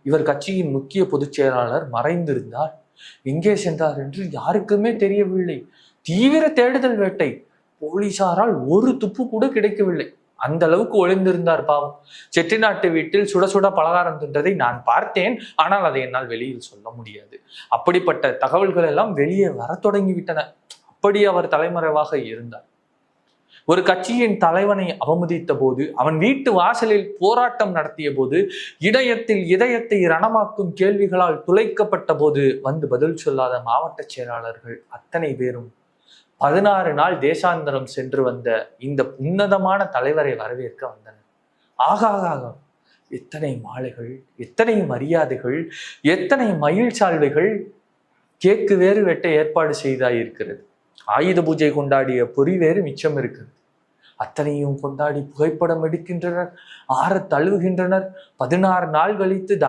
இவர் கட்சியின் முக்கிய பொதுச் செயலாளர் மறைந்திருந்தார். எங்கே சென்றார் என்று யாருக்குமே தெரியவில்லை. தீவிர தேடுதல் வேட்டை. போலீசாரால் ஒரு துப்பு கூட கிடைக்கவில்லை. அந்த அளவுக்கு ஒளிந்திருந்தார் பாவம். செட்டிநாட்டு வீட்டில் சுட சுட பலகாரம் தின்றதை நான் பார்த்தேன். ஆனால் அதை என்னால் வெளியில் சொல்ல முடியாது. அப்படிப்பட்ட தகவல்கள் எல்லாம் வெளியே வர தொடங்கிவிட்டன. அப்படி அவர் தலைமறைவாக இருந்தார். ஒரு கட்சியின் தலைவனை அவமதித்த போது, அவன் வீட்டு வாசலில் போராட்டம் நடத்திய போது, இதயத்தை ரணமாக்கும் கேள்விகளால் துளைக்கப்பட்ட போது வந்து பதில் சொல்லாத மாவட்ட செயலாளர்கள் அத்தனை பேரும் 16 நாள் தேசாந்தரம் சென்று வந்த இந்த உன்னதமான தலைவரை வரவேற்க வந்தனர். ஆகாக எத்தனை மாலைகள், எத்தனை மரியாதைகள், எத்தனை மயில் சால்வைகள், கேக்கு வேறு வெட்ட ஏற்பாடு செய்தாயிருக்கிறது. ஆயுத பூஜை கொண்டாடிய பொறி வேறு மிச்சம் இருக்கிறது. அத்தனையும் கொண்டாடி புகைப்படம் எடுக்கின்றனர், ஆற தழுவுகின்றனர். 16 நாள் கழித்து